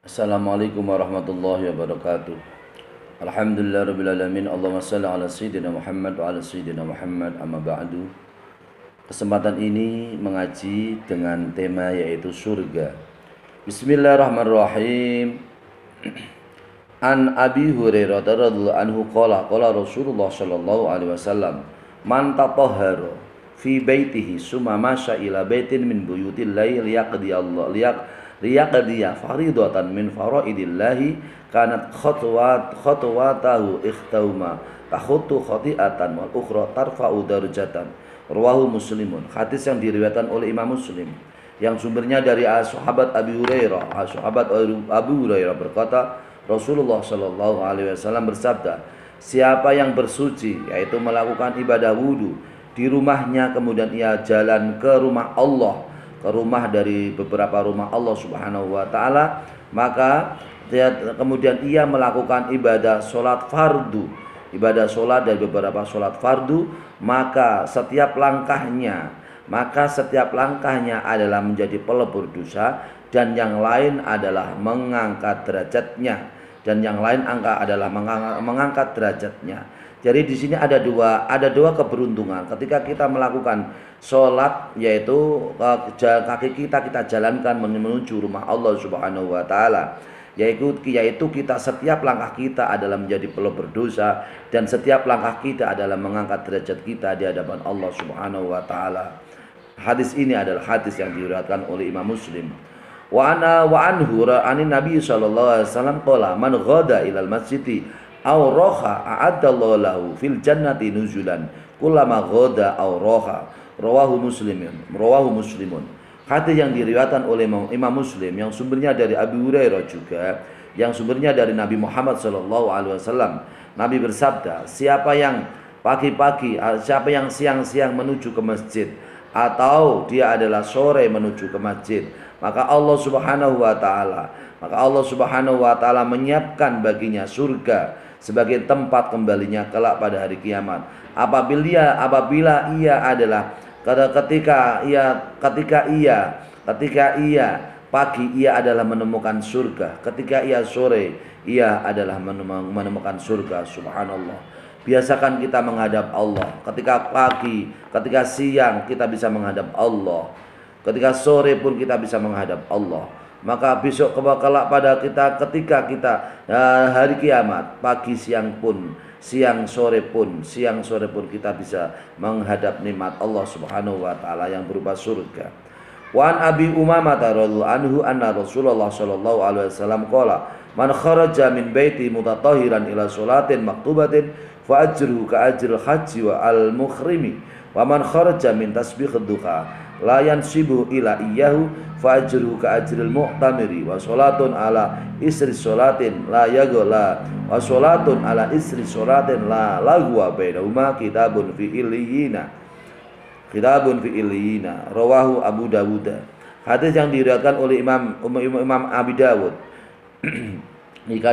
Assalamualaikum warahmatullahi wabarakatuh. Alhamdulillah rabbil alamin. Allahumma shalli ala sayyidina Muhammad wa ala sayyidina Muhammad, amma ba'du. Kesempatan ini mengaji dengan tema yaitu surga. Bismillahirrahmanirrahim. An Abi Hurairah radhiyallahu anhu qala Rasulullah sallallahu alaihi wasallam, man tatahhara fi baitihi summa masya ila baitin min buyutillahi liyaqdiya faridatan min faraidillahi kanat khatwatahu ikhtauma takhutu khati'atan wal ukhra tarfa'u darajatan. Rawahu Muslimun. Hadis yang diriwayatkan oleh Imam Muslim yang sumbernya dari sahabat Abu Hurairah. Sahabat Abu Hurairah berkata, Rasulullah Shallallahu Alaihi Wasallam bersabda, siapa yang bersuci, yaitu melakukan ibadah wudhu di rumahnya, kemudian ia jalan ke rumah Allah, ke rumah dari beberapa rumah Allah Subhanahu Wa Taala, maka kemudian ia melakukan ibadah sholat fardu, ibadah sholat dari beberapa sholat fardu, maka setiap langkahnya adalah menjadi pelebur dosa, dan yang lain adalah mengangkat derajatnya, dan yang lain adalah mengangkat derajatnya. Jadi di sini ada dua keberuntungan ketika kita melakukan sholat, yaitu kaki kita jalankan menuju rumah Allah Subhanahu Wa Taala, yaitu kita setiap langkah kita adalah menjadi pelebur dosa, dan setiap langkah kita adalah mengangkat derajat kita di hadapan Allah Subhanahu Wa Taala. Hadis ini adalah hadis yang diriwayatkan oleh Imam Muslim. Wa anhu anin Nabi sallallahu alaihi wasallam qala man ghada ilal masjidi aw roha a'adallahu lahu fil jannati nuzulan kullama ghada aw roha. Rawahu Muslimun. Hadis yang diriwayatkan oleh Imam Muslim yang sumbernya dari Abu Hurairah juga, yang sumbernya dari Nabi Muhammad sallallahu alaihi wasallam. Nabi bersabda, siapa yang siang-siang menuju ke masjid, atau dia adalah sore menuju ke masjid, maka Allah Subhanahu wa taala menyiapkan baginya surga sebagai tempat kembalinya kelak pada hari kiamat. Apabila ia adalah ketika ia pagi ia adalah menemukan surga, ketika ia sore ia adalah menemukan surga. Subhanallah. Biasakan kita menghadap Allah. Ketika pagi, ketika siang kita bisa menghadap Allah, ketika sore pun kita bisa menghadap Allah. Maka besok kelak pada ketika kita hari kiamat, pagi siang sore pun kita bisa menghadap nikmat Allah Subhanahu wa taala yang berupa surga. Wa an Abi Umamah radhiyallahu anhu anna Rasulullah sallallahu alaihi wasallam qala man kharaja min baiti mutatahhiran ila sholatin maktubatin fa ajruhu ka ajril haji wa al mukhrimi wa man kharaja min tasbih duha la yansibu ila iyyahu fa ajruhu ka ajril mu'tamiri wa sholatun ala isri sholatin la yaghla wa sholatun ala isri sholatin la lagwa bainahuma kitabun fi illiyina. Rawahu Abu Dawud. Hadis yang diriwayatkan oleh Imam Abi Dawud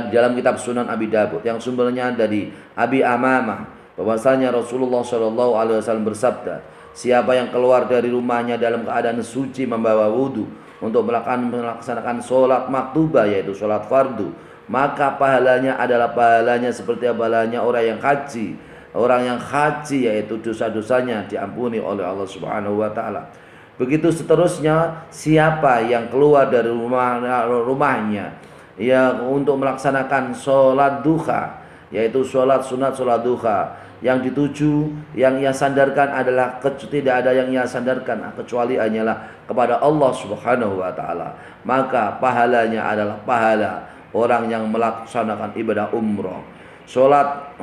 dalam kitab Sunan Abi Dawud, yang sumbernya dari Abi Amamah, bahwasanya Rasulullah Shallallahu Alaihi Wasallam bersabda, siapa yang keluar dari rumahnya dalam keadaan suci membawa wudhu untuk melaksanakan sholat maktubah, yaitu sholat fardu, maka pahalanya adalah pahalanya seperti pahalanya orang yang haji. Orang yang haji, yaitu dosa-dosanya diampuni oleh Allah Subhanahu wa taala. Begitu seterusnya, siapa yang keluar dari rumahnya ya untuk melaksanakan sholat duha, yaitu sholat sunat sholat duha, yang dituju, yang ia sandarkan adalah tidak ada yang ia sandarkan kecuali hanyalah kepada Allah Subhanahu wa taala, maka pahalanya adalah pahala orang yang melaksanakan ibadah umroh. Sholat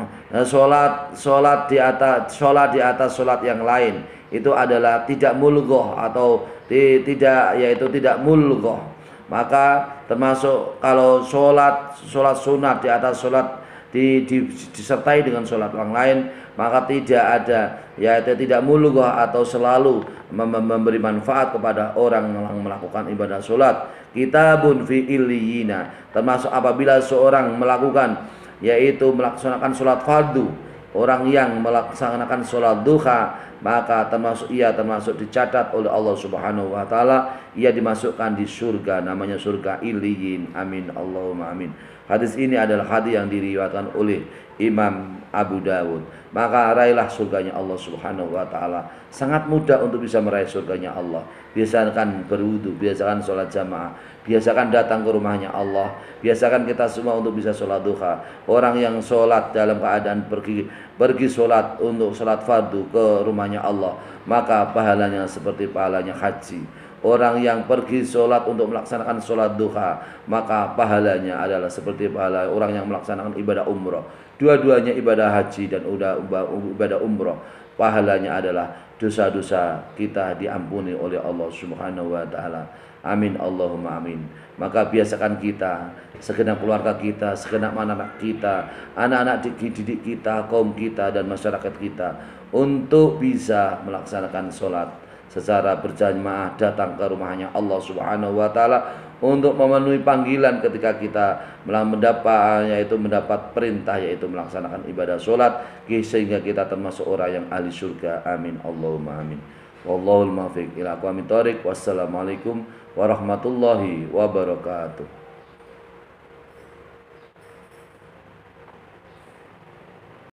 di atas sholat yang lain itu adalah tidak mulghoh atau tidak mulghoh. Maka termasuk kalau sholat sunat di atas sholat disertai dengan sholat yang lain, maka tidak mulghoh atau selalu memberi manfaat kepada orang yang melakukan ibadah sholat. Kitabun fi illiyina, termasuk apabila seorang melaksanakan sholat fardu, orang yang melaksanakan sholat duha maka termasuk dicatat oleh Allah Subhanahu wa taala, ia dimasukkan di surga, namanya surga Iliyin. Amin Allahumma amin. Hadis ini adalah hadis yang diriwayatkan oleh Imam Abu Dawud. Maka raihlah surganya Allah Subhanahu wa taala. Sangat mudah untuk bisa meraih surganya Allah. Biasakan berwudu, biasakan sholat jamaah, biasakan datang ke rumahnya Allah, biasakan kita semua untuk bisa sholat duha. Orang yang sholat dalam keadaan pergi sholat untuk sholat fardu ke rumahnya Allah, maka pahalanya seperti pahalanya haji. Orang yang pergi sholat untuk melaksanakan sholat duha, maka pahalanya adalah seperti pahala orang yang melaksanakan ibadah umroh. Dua-duanya ibadah haji dan ibadah umroh, pahalanya adalah dosa-dosa kita diampuni oleh Allah Subhanahu wa taala. Amin Allahumma amin. Maka biasakan kita, segenap keluarga kita, segenap anak-anak kita, anak-anak didik kita, kaum kita dan masyarakat kita untuk bisa melaksanakan sholat secara berjamaah, datang ke rumahnya Allah Subhanahu wa taala untuk memenuhi panggilan ketika kita mendapat perintah, yaitu melaksanakan ibadah sholat, sehingga kita termasuk orang yang ahli surga. Amin Allahumma amin. Wallahul muwaffiq ila aqwamit thoriq. Wassalamualaikum warahmatullahi wabarakatuh.